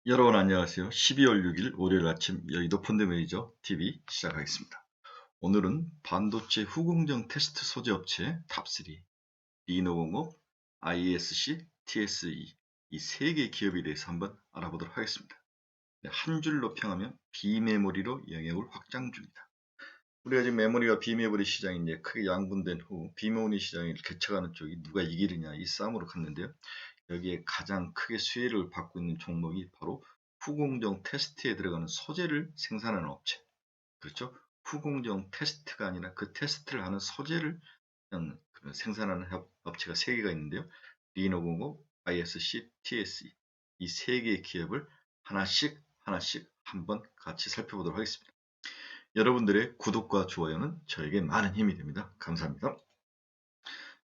여러분 안녕하세요. 12월 6일 월요일 아침 여의도 펀드매니저 TV 시작하겠습니다. 오늘은 반도체 후공정 테스트 소재 업체 탑3, 리노공업, ISC, TSE 이 세 개 기업에 대해서 한번 알아보도록 하겠습니다. 네, 한 줄로 평하면 비메모리로 영역을 확장 중이다. 우리가 지금 메모리와 비메모리 시장이 이제 크게 양분된 후 비메모리 시장을 개척하는 쪽이 누가 이기느냐 이 싸움으로 갔는데요. 여기에 가장 크게 수혜를 받고 있는 종목이 바로 후공정 테스트에 들어가는 소재를 생산하는 업체. 그렇죠? 후공정 테스트가 아니라 그 테스트를 하는 소재를 그냥 생산하는 업체가 세 개가 있는데요. 리노공업, ISC, TSE 이 세 개의 기업을 하나씩 한번 같이 살펴보도록 하겠습니다. 여러분들의 구독과 좋아요는 저에게 많은 힘이 됩니다. 감사합니다.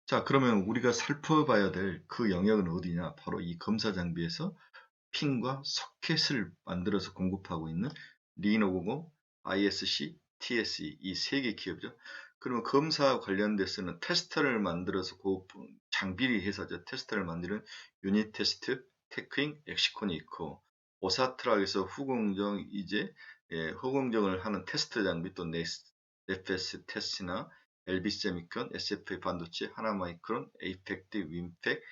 자, 그러면 우리가 살펴봐야 될 그 영역은 어디냐? 바로 이 검사 장비에서 핀과 소켓을 만들어서 공급하고 있는 리노공업, ISC, TSE 이 세 개 기업이죠. 그러면 검사 관련돼서는 테스터를 만들어서 그 장비 회사죠. 테스터를 만드는 유닛 테스트, 테크잉, 엑시콘이 있고 오사트락에서 후공정 후공정을 하는 테스트 장비 또 네페스 테스나 LB세미콘, SFA 반도체, 하나마이크론, 에이펙트, 윈팩,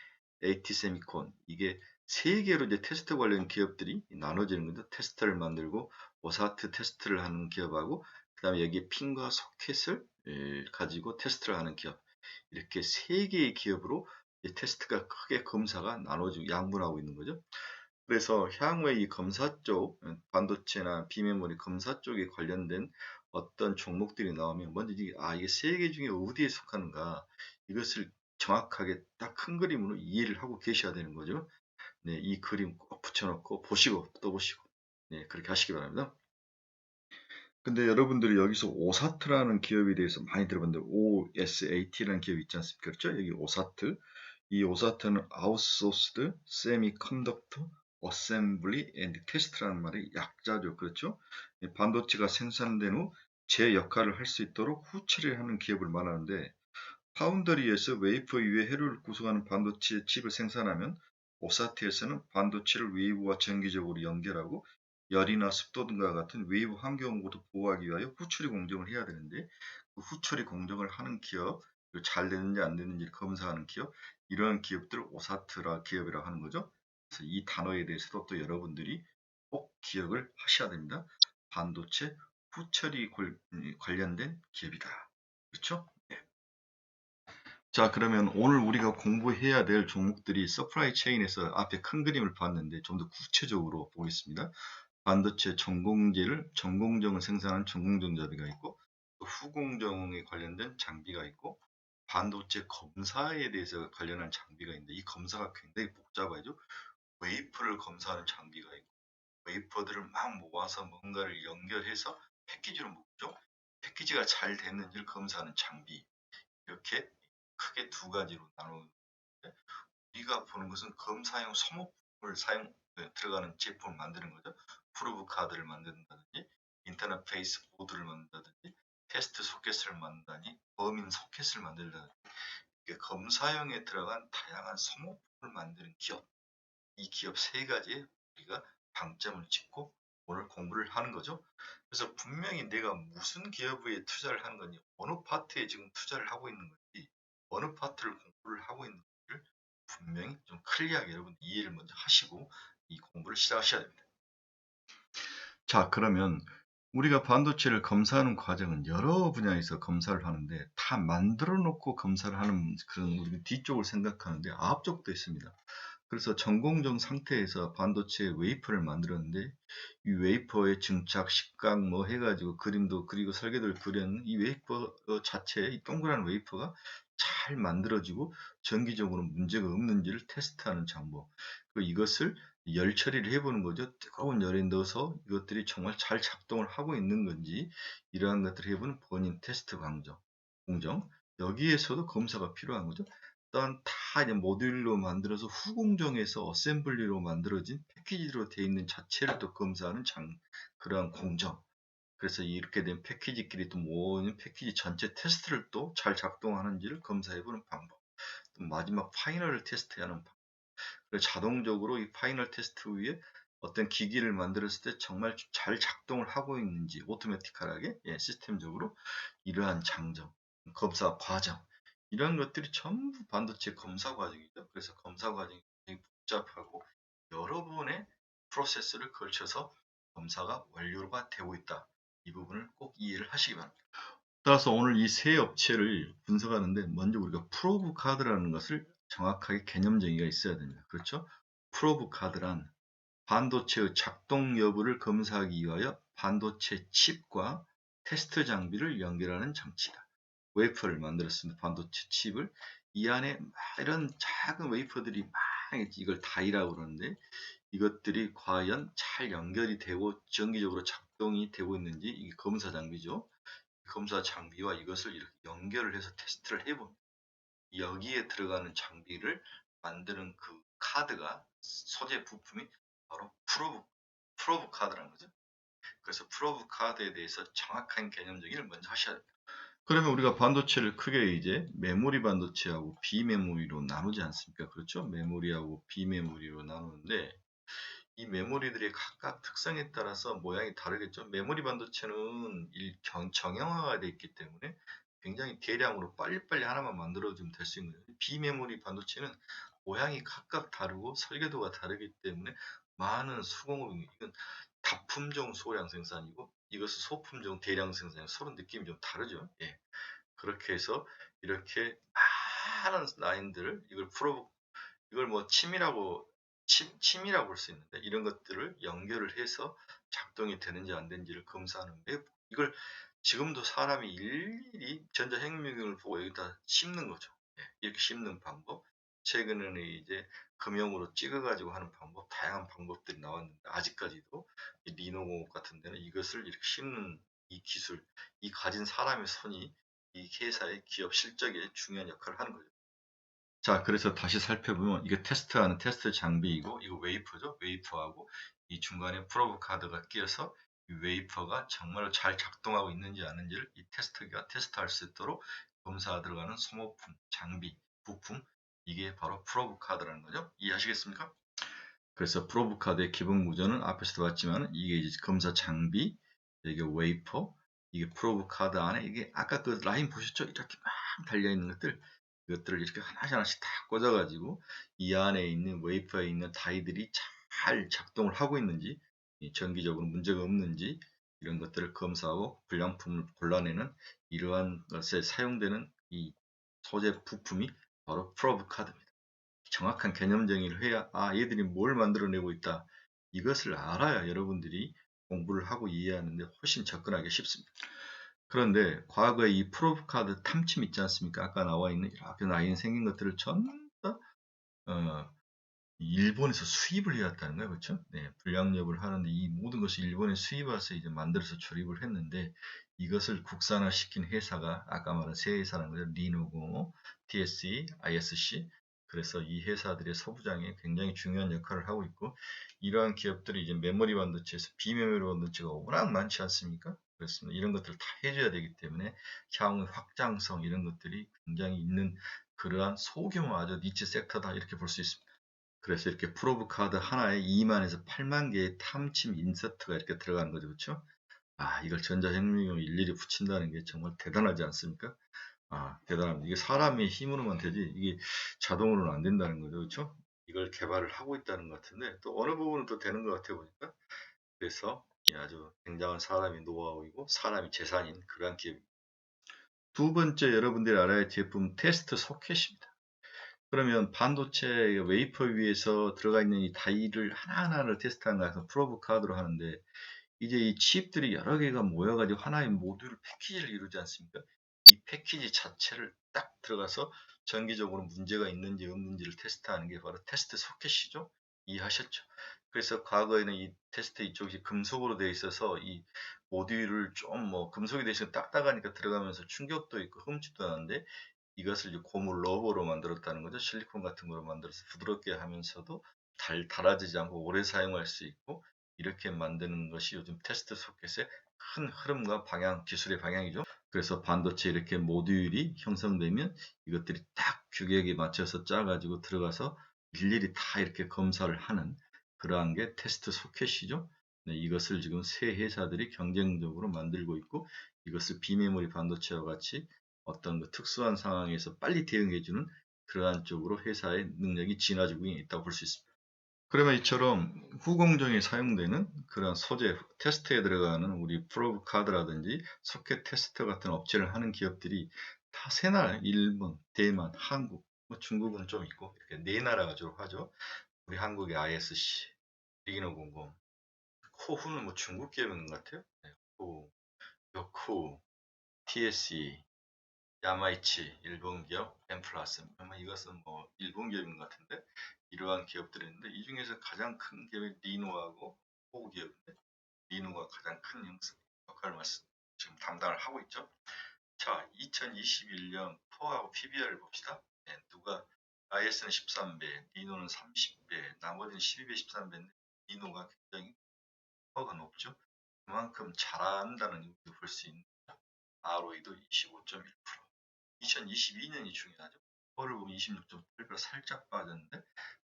AT세미콘 이게 세 개로 이제 테스트 관련 기업들이 나눠지는 건데 테스터를 만들고 오사트 테스트를 하는 기업하고 그다음에 여기에 핀과 소켓을 가지고 테스트를 하는 기업 이렇게 세 개의 기업으로 테스트가 크게 검사가 나눠지고 양분하고 있는 거죠. 그래서 향후에 이 검사 쪽 반도체나 비메모리 검사 쪽에 관련된 어떤 종목들이 나오면 먼저 이게 세 개 중에 어디에 속하는가 이것을 정확하게 딱 큰 그림으로 이해를 하고 계셔야 되는 거죠. 네, 이 그림 꼭 붙여놓고 보시고 또 보시고 네, 그렇게 하시기 바랍니다. 근데 여러분들이 여기서 오사트라는 기업에 대해서 많이 들어봤는데 OSAT라는 기업이 있지 않습니까? 그렇죠? 여기 오사트. 이 오사트는 아웃소스드 세미컨덕터 어셈블리 앤드 테스트라는 말이 약자죠. 그렇죠? 반도체가 생산된 후 제 역할을 할 수 있도록 후처리를 하는 기업을 말하는데 파운더리에서 웨이퍼 위에 회로를 구성하는 반도체 칩을 생산하면 오사트에서는 반도체를 웨이브와 정기적으로 연결하고 열이나 습도 등과 같은 웨이브 환경으로부터 보호하기 위하여 후처리 공정을 해야 되는데 그 후처리 공정을 하는 기업, 잘 되는지 안 되는지 검사하는 기업, 이런 기업들을 오사트라 기업이라고 하는 거죠. 그래서 이 단어에 대해서도 또 여러분들이 꼭 기억을 하셔야 됩니다. 반도체 후처리 관련된 기업이다. 그렇죠? 자, 그러면 오늘 우리가 공부해야 될 종목들이 서프라이 체인에서 앞에 큰 그림을 봤는데 좀 더 구체적으로 보겠습니다. 반도체 전공정을 생산하는 전공정 장비가 있고 또 후공정에 관련된 장비가 있고 반도체 검사에 대해서 관련한 장비가 있는데 이 검사가 굉장히 복잡하죠. 웨이퍼를 검사하는 장비가 있고 웨이퍼들을 막 모아서 뭔가를 연결해서 패키지로 묶죠. 패키지가 잘 됐는지를 검사하는 장비. 이렇게 크게 두 가지로 나누는데 우리가 보는 것은 검사용 소모품을 들어가는 제품을 만드는 거죠. 프로브 카드를 만든다든지 인터넷 페이스 보드를 만든다든지 테스트 소켓을 만든다니 범인 소켓을 만들다든지 이게 검사용에 들어간 다양한 소모품을 만드는 기업 이 기업 세 가지에 우리가 방점을 찍고 오늘 공부를 하는 거죠. 그래서 분명히 내가 무슨 기업에 투자를 하는 건지 어느 파트에 지금 투자를 하고 있는 건지 어느 파트를 공부를 하고 있는지를 분명히 좀 클리어하게 여러분 이해를 먼저 하시고 이 공부를 시작하셔야 됩니다. 자, 그러면 우리가 반도체를 검사하는 과정은 여러 분야에서 검사를 하는데 다 만들어 놓고 검사를 하는 그런 우리가 뒤쪽을 생각하는데 앞쪽도 있습니다. 그래서 전공정 상태에서 반도체 웨이퍼를 만들었는데 이 웨이퍼의 증착, 식각 뭐 해가지고 그림도 그리고 설계도를 그렸는 이 웨이퍼 자체 이 동그란 웨이퍼가 잘 만들어지고 전기적으로 문제가 없는지를 테스트하는 장법. 그리고 이것을 열 처리를 해보는 거죠. 뜨거운 열에 넣어서 이것들이 정말 잘 작동을 하고 있는 건지 이러한 것들을 해보는 본인 테스트 공정. 여기에서도 검사가 필요한 거죠. 또한 다 이제 모듈로 만들어서 후공정에서 어셈블리로 만들어진 패키지로 되어 있는 자체를 또 검사하는 그러한 공정. 그래서 이렇게 된 패키지끼리 또 모이는 패키지 전체 테스트를 또 잘 작동하는지를 검사해보는 방법. 또 마지막 파이널을 테스트하는 방법. 그래서 자동적으로 이 파이널 테스트 후에 어떤 기기를 만들었을 때 정말 잘 작동을 하고 있는지 오토매틱하게 시스템적으로 이러한 장점, 검사 과정 이런 것들이 전부 반도체 검사 과정이죠. 그래서 검사 과정이 굉장히 복잡하고 여러 번의 프로세스를 걸쳐서 검사가 완료가 되고 있다. 이 부분을 꼭 이해를 하시기 바랍니다. 따라서 오늘 이 세 업체를 분석하는데 먼저 우리가 프로브 카드라는 것을 정확하게 개념 정의가 있어야 됩니다. 그렇죠? 프로브 카드란 반도체의 작동 여부를 검사하기 위하여 반도체 칩과 테스트 장비를 연결하는 장치다. 웨이퍼를 만들었습니다. 반도체 칩을 이 안에 막 이런 작은 웨이퍼들이 막 이걸 다이라고 그러는데 이것들이 과연 잘 연결이 되고 정기적으로 작동이 되고 있는지 이게 검사 장비죠. 검사 장비와 이것을 이렇게 연결을 해서 테스트를 해봅니다. 여기에 들어가는 장비를 만드는 그 카드가 소재 부품이 바로 프로브 카드라는 거죠. 그래서 프로브 카드에 대해서 정확한 개념 정의를 먼저 하셔야 됩니다. 그러면 우리가 반도체를 크게 이제 메모리 반도체하고 비메모리로 나누지 않습니까? 그렇죠? 메모리하고 비메모리로 나누는데 이 메모리들의 각각 특성에 따라서 모양이 다르겠죠. 메모리 반도체는 정형화가 되어 있기 때문에 굉장히 대량으로 빨리빨리 하나만 만들어주면 될 수 있는 거예요. 비메모리 반도체는 모양이 각각 다르고 설계도가 다르기 때문에 많은 수공업이 이건 다품종 소량 생산이고 이것은 소품종 대량 생산이 서로 느낌이 좀 다르죠. 예. 그렇게 해서 이렇게 많은 라인들 이걸 뭐 침이라고 볼 수 있는데 이런 것들을 연결을 해서 작동이 되는지 안 되는지를 검사하는데 이걸 지금도 사람이 일일이 전자생명을 보고 여기다 심는 거죠. 예, 이렇게 심는 방법. 최근에는 이제 금형으로 찍어가지고 하는 방법, 다양한 방법들이 나왔는데 아직까지도 이 리노공업 같은 데는 이것을 이렇게 심는 이 기술, 이 가진 사람의 손이 이 회사의 기업 실적에 중요한 역할을 하는 거죠. 자, 그래서 다시 살펴보면 이게 테스트하는 테스트 장비이고 이거 웨이퍼죠. 웨이퍼하고 이 중간에 프로브 카드가 끼어서 이 웨이퍼가 정말로 잘 작동하고 있는지 아닌지를 이 테스트기가 테스트할 수 있도록 검사 들어가는 소모품, 장비, 부품 이게 바로 프로브 카드라는 거죠. 이해하시겠습니까? 그래서 프로브 카드의 기본 구조는 앞에서도 봤지만 이게 이제 검사 장비, 이게 웨이퍼, 이게 프로브 카드 안에 이게 아까 그 라인 보셨죠? 이렇게 막 달려 있는 것들 이것들을 이렇게 하나씩 하나씩 다 꽂아가지고 이 안에 있는 웨이퍼에 있는 다이들이 잘 작동을 하고 있는지 정기적으로 문제가 없는지 이런 것들을 검사하고 불량품을 골라내는 이러한 것에 사용되는 이 소재 부품이 바로 프로브 카드입니다. 정확한 개념 정의를 해야 얘들이 뭘 만들어내고 있다. 이것을 알아야 여러분들이 공부를 하고 이해하는데 훨씬 접근하기 쉽습니다. 그런데 과거에 이 프로브 카드 탐침 있지 않습니까? 아까 나와 있는 이렇게 라인 생긴 것들을 전부 다 일본에서 수입을 해왔다는 거예요. 그렇죠? 네, 불량업을 하는데 이 모든 것을 일본에 수입해서 이제 만들어서 조립을 했는데 이것을 국산화시킨 회사가 아까 말한 세 회사라는 거죠. 리노공업, TSE, ISC. 그래서 이 회사들의 소부장에 굉장히 중요한 역할을 하고 있고 이러한 기업들이 이제 메모리 반도체에서 비메모리 반도체가 워낙 많지 않습니까? 그렇습니다. 이런 것들을 다 해줘야 되기 때문에 향후 확장성 이런 것들이 굉장히 있는 그러한 소규모 아주 니치 섹터다 이렇게 볼 수 있습니다. 그래서 이렇게 프로브 카드 하나에 2만에서 8만 개의 탐침 인서트가 이렇게 들어가는 거죠. 그렇죠? 이걸 전자생명을 일일이 붙인다는 게 정말 대단하지 않습니까? 대단합니다. 이게 사람의 힘으로만 되지 이게 자동으로는 안 된다는 거죠. 그렇죠? 이걸 개발을 하고 있다는 것 같은데 또 어느 부분은 또 되는 것 같아 보니까 그래서 아주 굉장한 사람의 노하우이고 사람이 재산인 그러한 기업입니다. 두 번째 여러분들이 알아야 할 제품 테스트 소켓입니다. 그러면 반도체 웨이퍼 위에서 들어가 있는 이 다이를 하나하나를 테스트하는 거라서 프로브 카드로 하는데 이제 이 칩들이 여러 개가 모여가지고 하나의 모듈 패키지를 이루지 않습니까? 이 패키지 자체를 딱 들어가서 정기적으로 문제가 있는지 없는지를 테스트하는 게 바로 테스트 소켓이죠. 이해하셨죠? 그래서 과거에는 이 테스트 이쪽이 금속으로 되어 있어서 이 모듈을 좀 뭐 금속이 대신 딱딱하니까 들어가면서 충격도 있고 흠집도 나는데 이것을 이제 고무 러버로 만들었다는 거죠. 실리콘 같은 거로 만들어서 부드럽게 하면서도 닳아지지 않고 오래 사용할 수 있고 이렇게 만드는 것이 요즘 테스트 소켓의 큰 흐름과 방향, 기술의 방향이죠. 그래서 반도체 이렇게 모듈이 형성되면 이것들이 딱 규격에 맞춰서 짜가지고 들어가서 일일이 다 이렇게 검사를 하는 그러한 게 테스트 소켓이죠. 네, 이것을 지금 새 회사들이 경쟁적으로 만들고 있고 이것을 비메모리 반도체와 같이 어떤 그 특수한 상황에서 빨리 대응해주는 그러한 쪽으로 회사의 능력이 진화지고 있다고 볼 수 있습니다. 그러면 이처럼 후공정에 사용되는 그런 소재 테스트에 들어가는 우리 프로브 카드라든지 소켓 테스터 같은 업체를 하는 기업들이 다 세 나라, 일본, 대만, 한국, 뭐 중국은 좀 있고 이렇게 네 나라가 주로 하죠. 우리 한국의 ISC, 리노공공, 코후는 뭐 중국 기업인 것 같아요. 네, 코후, 요코, TSE, 야마이치, 일본 기업, 엠플라스. 아마 이것은 뭐 일본 기업인 것 같은데 이러한 기업들이 있는데 이 중에서 가장 큰 기업이 리노하고 호우 기업인데 리노가 가장 큰 역할을 지금 담당을 하고 있죠. 자, 2021년 포하고 PBR을 봅시다. 네, 누가 IS는 13배, 리노는 30배, 나머지는 12배, 13배인데 리노가 굉장히 퍼가 높죠. 그만큼 잘한다는 의미도 볼 수 있는 ROE도 25.1%. 2022년이 중요하죠. 퍼를 보면 26.8배로 살짝 빠졌는데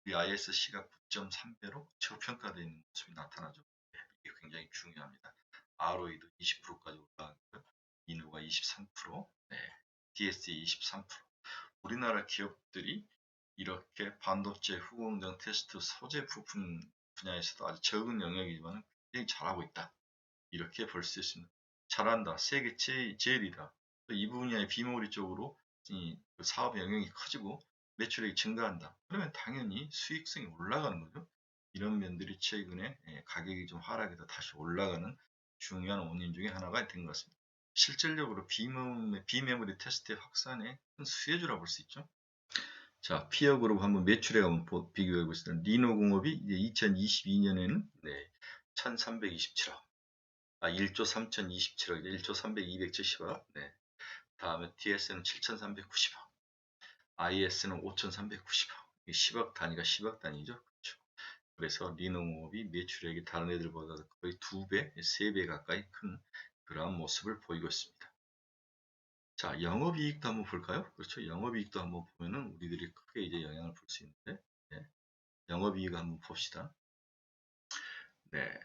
우리 ISC가 9.3배로 저평가되어 있는 모습이 나타나죠. 네, 이게 굉장히 중요합니다. ROE도 20%까지 올라가고요. 인후가 23%, 네, DSE 23%. 우리나라 기업들이 이렇게 반도체 후공정 테스트 소재 부품 분야에서도 아주 적은 영역이지만 굉장히 잘하고 있다. 이렇게 볼 수 있습니다. 잘한다. 세계 제일이다. 이 분야의 비메모리 쪽으로 그 사업 영역이 커지고 매출액이 증가한다. 그러면 당연히 수익성이 올라가는 거죠. 이런 면들이 최근에 가격이 좀 하락해서 다시 올라가는 중요한 원인 중에 하나가 된 것 같습니다. 실질적으로 비메모리 테스트의 확산의 큰 수혜주라고 볼 수 있죠. 자, 피어 그룹 한번 매출액 한번 비교해 보겠습니다. 리노공업이 이제 2022년에는 1327억, 1조 3027억, 1조 300, 270억, 네. 다음에 TS는 7390억, IS는 5390억, 10억 단위가 10억 단위죠. 그렇죠. 그래서 리노공업이 매출액이 다른 애들보다 거의 2배, 3배 가까이 큰 그러한 모습을 보이고 있습니다. 자, 영업이익도 한번 볼까요? 그렇죠. 영업이익도 한번 보면은 우리들이 크게 이제 영향을 볼 수 있는데, 네. 영업이익 한번 봅시다. 네.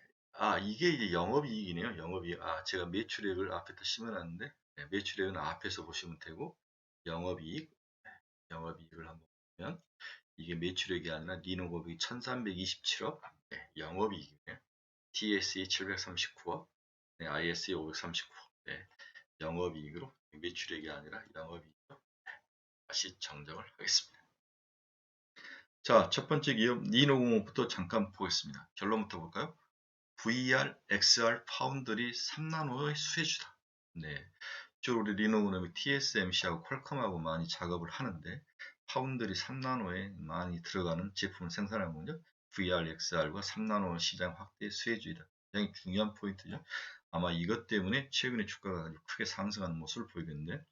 이게 이제 영업이익이네요. 영업이익. 제가 매출액을 앞에다 심어놨는데, 네, 매출액은 앞에서 보시면 되고, 영업이익, 네, 영업이익을 한번 보면, 이게 매출액이 아니라 리노업이 1327억, 네, 영업이익이네요. TSE 739억, 네, ISE 539억, 네, 영업이익으로 매출액이 아니라 영업이익으로 다시 정정을 하겠습니다. 자, 첫 번째 기업 리노공업부터 잠깐 보겠습니다. 결론부터 볼까요? VR, XR, 파운드리 3나노의 수혜주다. 네, 주로 우리 리노공업이 TSMC하고 퀄컴하고 많이 작업을 하는데 파운드리 3나노에 많이 들어가는 제품을 생산하는 거죠. VR, XR과 3나노 시장 확대 수혜주이다. 굉장히 중요한 포인트죠. 아마 이것 때문에 최근에 주가가 아주 크게 상승하는 모습을 보이겠는데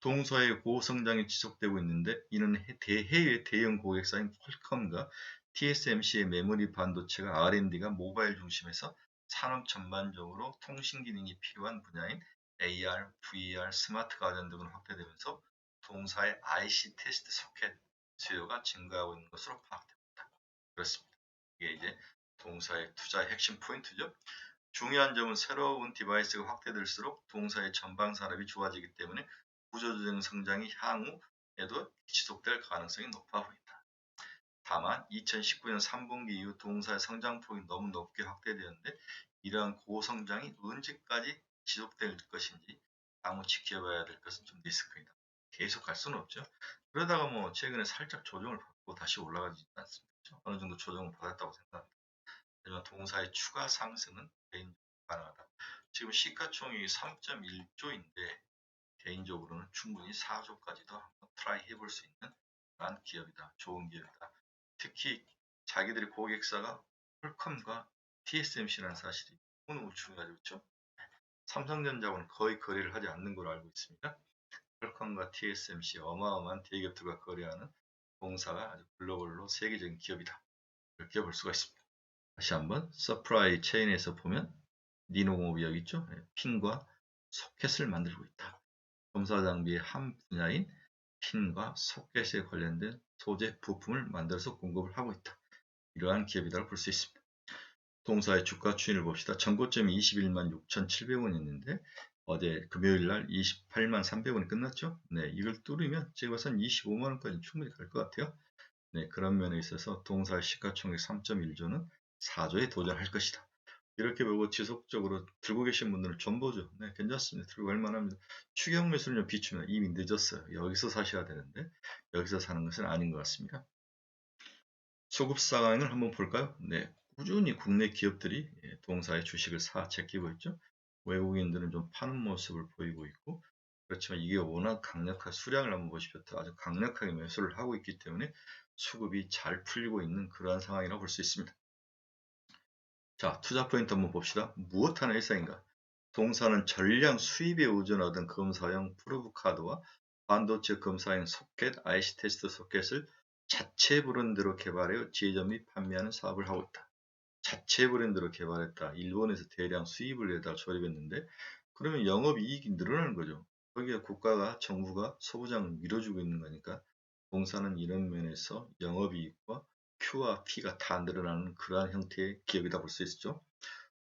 동서의 고성장이 지속되고 있는데 이는 해외 대형 고객사인 퀄컴과 TSMC의 메모리 반도체가 R&D가 모바일 중심에서 산업 전반적으로 통신 기능이 필요한 분야인 AR, VR, 스마트 가전 등으로 확대되면서 동사의 IC 테스트 소켓 수요가 증가하고 있는 것으로 파악됩니다. 그렇습니다. 이게 이제 동사의 투자의 핵심 포인트죠. 중요한 점은 새로운 디바이스가 확대될수록 동사의 전방 산업이 좋아지기 때문에 구조조정 성장이 향후에도 지속될 가능성이 높아 보인다. 다만 2019년 3분기 이후 동사의 성장폭이 너무 높게 확대되었는데 이러한 고성장이 언제까지 지속될 것인지 향후 지켜봐야 될 것은 좀 리스크이다. 계속 갈 수는 없죠. 그러다가 뭐 최근에 살짝 조정을 받고 다시 올라가지 않습니다. 어느 정도 조정을 받았다고 생각합니다. 하지만 동사의 추가 상승은 개인적으로 가능하다. 지금 시가총액이 3.1조인데 개인적으로는 충분히 4조까지도 한번 트라이 해볼 수 있는 그런 기업이다. 좋은 기업이다. 특히 자기들의 고객사가 퀄컴과 TSMC라는 사실이 너무 중요하죠. 그렇죠? 삼성전자하고는 거의 거래를 하지 않는 걸로 알고 있습니다. 퀄컴과 TSMC 어마어마한 대기업들과 거래하는 공사가 아주 글로벌로 세계적인 기업이다. 이렇게 볼 수가 있습니다. 다시 한번 서프라이 체인에서 보면 니노공업이 여기 있죠. 핀과 소켓을 만들고 있다. 검사 장비의 한 분야인 핀과 소켓에 관련된 소재 부품을 만들어서 공급을 하고 있다. 이러한 기업이라고 볼 수 있습니다. 동사의 주가 추이를 봅시다. 전고점이 21만 6,700원이었는데 어제 금요일날 28만 300원이 끝났죠. 네, 이걸 뚫으면 제가 봐선 25만원까지 충분히 갈 것 같아요. 네, 그런 면에 있어서 동사의 시가총액 3.1조는 4조에 도전할 것이다. 이렇게 보고 지속적으로 들고 계신 분들은 존버죠. 네, 괜찮습니다. 들고 갈 만합니다. 추격 매수를 비추면 이미 늦었어요. 여기서 사셔야 되는데 여기서 사는 것은 아닌 것 같습니다. 소급 상황을 한번 볼까요? 네, 꾸준히 국내 기업들이 동사의 주식을 제끼고 있죠. 외국인들은 좀 파는 모습을 보이고 있고, 그렇지만 이게 워낙 강력한 수량을 한번 보십시오. 아주 강력하게 매수를 하고 있기 때문에 수급이 잘 풀리고 있는 그러한 상황이라고 볼 수 있습니다. 자, 투자 포인트 한번 봅시다. 무엇 하나 일상인가? 동사는 전량 수입에 의존하던 검사용 프로브 카드와 반도체 검사용 소켓, IC 테스트 소켓을 자체 브랜드로 개발하여 제조 및 판매하는 사업을 하고 있다. 자체 브랜드로 개발했다. 일본에서 대량 수입을 해다 조립했는데 그러면 영업이익이 늘어나는 거죠. 거기에 국가가 정부가 소부장을 밀어주고 있는 거니까 동사는 이런 면에서 영업이익과 Q와 P가 다 늘어나는 그러한 형태의 기업이다 볼 수 있죠.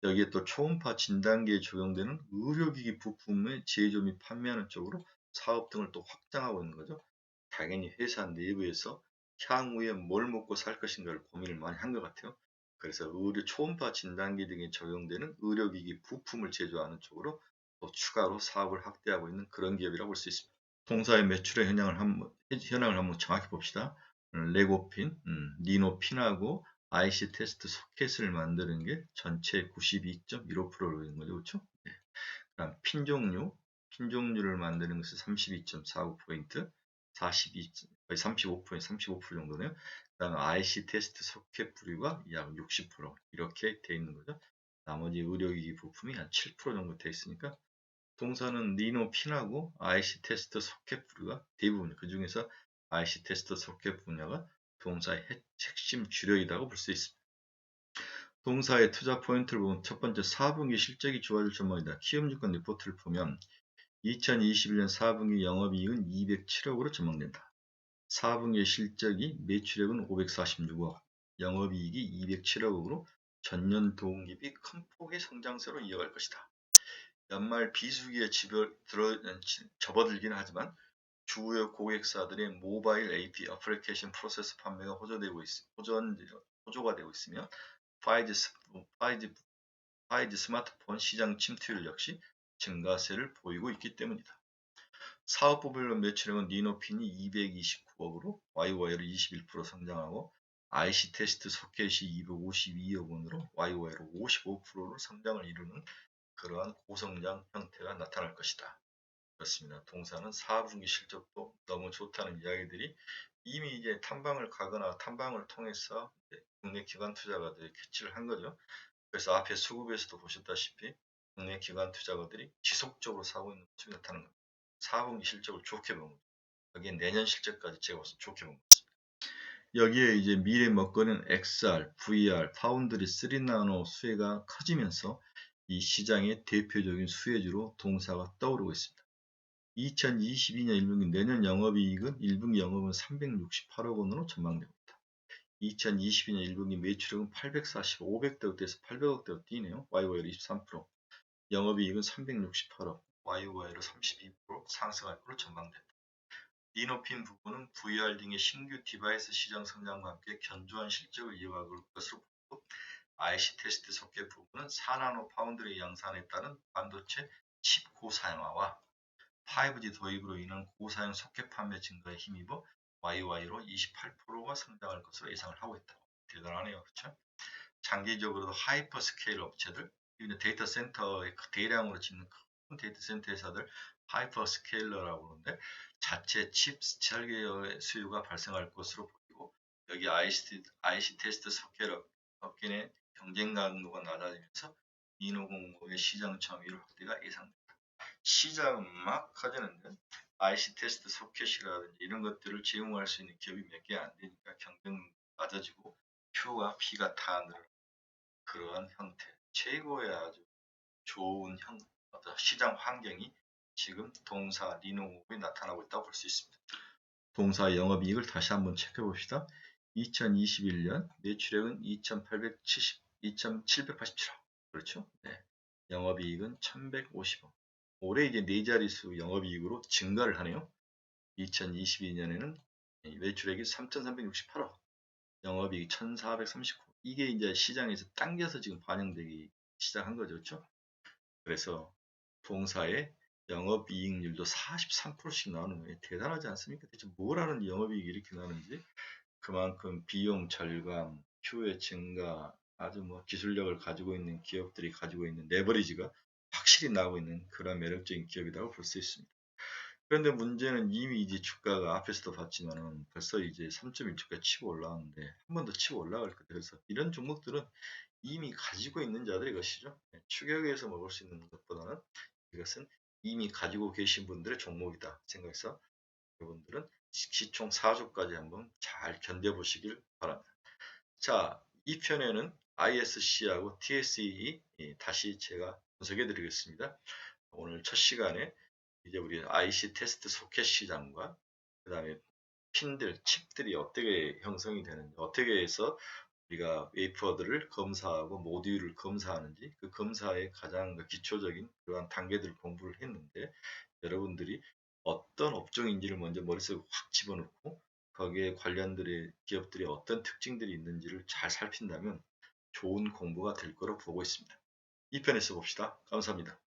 여기에 또 초음파 진단기에 적용되는 의료기기 부품의 제조 및 판매하는 쪽으로 사업 등을 또 확장하고 있는 거죠. 당연히 회사 내부에서 향후에 뭘 먹고 살 것인가를 고민을 많이 한 것 같아요. 그래서 초음파 진단기 등에 적용되는 의료기기 부품을 제조하는 쪽으로 또 추가로 사업을 확대하고 있는 그런 기업이라고 볼 수 있습니다. 동사의 매출의 현황을 한번 정확히 봅시다. 레고핀, 니노핀하고 IC 테스트 소켓을 만드는 게 전체 92.15%로 있는 거죠. 그렇죠? 네. 그다음 핀 종류를 만드는 것은 32.49포인트, 거의 35% 정도네요. 그다음에 IC 테스트 소켓 부류가 약 60% 이렇게 돼 있는 거죠. 나머지 의료기기 부품이 한 7% 정도 돼 있으니까 동사는 니노핀하고 IC 테스트 소켓 부류가 대부분, 그 중에서 IC 테스트 소켓 분야가 동사의 핵심 주력이라고 볼 수 있습니다. 동사의 투자 포인트를 보면 첫 번째 4분기 실적이 좋아질 전망이다. 키움증권 리포트를 보면 2021년 4분기 영업이익은 207억으로 전망된다. 4분기 실적이 매출액은 546억, 영업이익이 207억으로 전년 동기비 큰 폭의 성장세로 이어갈 것이다. 연말 비수기에 접어들긴 하지만 주요 고객사들의 모바일 AP 어플리케이션 프로세스 판매가 호조가 되고 있으며 5G 스마트폰 시장 침투율 역시 증가세를 보이고 있기 때문이다. 사업부별로 매출액은 니노핀이 229억으로 YOY로 21% 성장하고 IC 테스트 소켓이 252억 원으로 YOY로 55%로 성장을 이루는 그러한 고성장 형태가 나타날 것이다. 그렇습니다. 동사는 4분기 실적도 너무 좋다는 이야기들이 이미 이제 탐방을 가거나 탐방을 통해서 국내 기관 투자가들이 캐치를 한 거죠. 그래서 앞에 수급에서도 보셨다시피 국내 기관 투자가들이 지속적으로 사고 있는 모습이 나타나는 겁니다. 4분기 실적을 좋게 본 거죠. 여기에 내년 실적까지 제가 봐서 좋게 본 것입니다. 여기에 이제 미래 먹거리는 XR, VR, 파운드리 3나노 수혜가 커지면서 이 시장의 대표적인 수혜주로 동사가 떠오르고 있습니다. 2022년 1분기 내년 영업이익은 1분기 영업은 368억 원으로 전망됩니다. 2022년 1분기 매출액은 500대에서 800억대로 뛰네요. YOY로 23%, 영업이익은 368억, YOY로 32% 상승할 것으로 전망된다. 니노핀 부분은 VR 등의 신규 디바이스 시장 성장과 함께 견조한 실적을 이어갈 것으로 보고 IC 테스트 소켓 부분은 4나노 파운드리 양산에 따른 반도체 칩 고사양화와 5G 도입으로 인한 고사양 소켓 판매 증가에 힘입어 YOY로 28%가 성장할 것으로 예상을 하고 있다. 대단하네요. 그렇죠? 장기적으로도 하이퍼스케일 업체들, 데이터 센터에 대량으로 짓는 큰 데이터 센터 회사들 하이퍼스케일러라고 하는데 자체 칩 설계 수요가 발생할 것으로 보이고 여기 IC 테스트 소켓 업계의 경쟁 강도가 낮아지면서 인노공업의 시장 점유율 확대가 예상됩니다. 시장은 막 커지는데 IC 테스트 소켓이라든지 이런 것들을 제공할 수 있는 기업이 몇 개 안 되니까 경쟁 낮아지고 Q와 P가 다 늘어나는 그러한 형태, 최고의 아주 좋은 시장 환경이 지금 동사 리노공업에 나타나고 있다고 볼 수 있습니다. 동사 영업이익을 다시 한번 체크해 봅시다. 2021년 매출액은 2,787억. 그렇죠? 네. 영업이익은 1,150억. 올해 이제 네 자릿수 영업이익으로 증가를 하네요. 2022년에는 매출액이 3,368억, 영업이익 1,439억. 이게 이제 시장에서 당겨서 지금 반영되기 시작한 거죠. 그렇죠? 그래서 동사의 영업이익률도 43%씩 나오는 거예요. 대단하지 않습니까? 대체 뭘 하는 영업이익이 이렇게 나오는지. 그만큼 비용 절감, 효율 증가, 아주 뭐 기술력을 가지고 있는 기업들이 가지고 있는 레버리지가 확실히 나오고 있는 그런 매력적인 기업이라고 볼 수 있습니다. 그런데 문제는 이미 이제 주가가 앞에서도 봤지만은 벌써 이제 3.1주가 치고 올라왔는데 한 번 더 치고 올라갈 거예요. 그래서 이런 종목들은 이미 가지고 있는 자들의 것이죠. 추격해서 먹을 수 있는 것보다는 이것은 이미 가지고 계신 분들의 종목이다 생각해서 여러분들은 시총 4주까지 한번 잘 견뎌보시길 바랍니다. 자, 이 편에는 ISC하고 TSE 다시 제가 분석해 드리겠습니다. 오늘 첫 시간에 이제 우리 IC 테스트 소켓 시장과 그 다음에 핀들, 칩들이 어떻게 형성이 되는지, 어떻게 해서 우리가 웨이퍼들을 검사하고 모듈을 검사하는지 그 검사의 가장 기초적인 그러한 단계들을 공부를 했는데 여러분들이 어떤 업종인지를 먼저 머릿속에 확 집어넣고 거기에 관련들의 기업들이 어떤 특징들이 있는지를 잘 살핀다면 좋은 공부가 될 거로 보고 있습니다. 2편에서 봅시다. 감사합니다.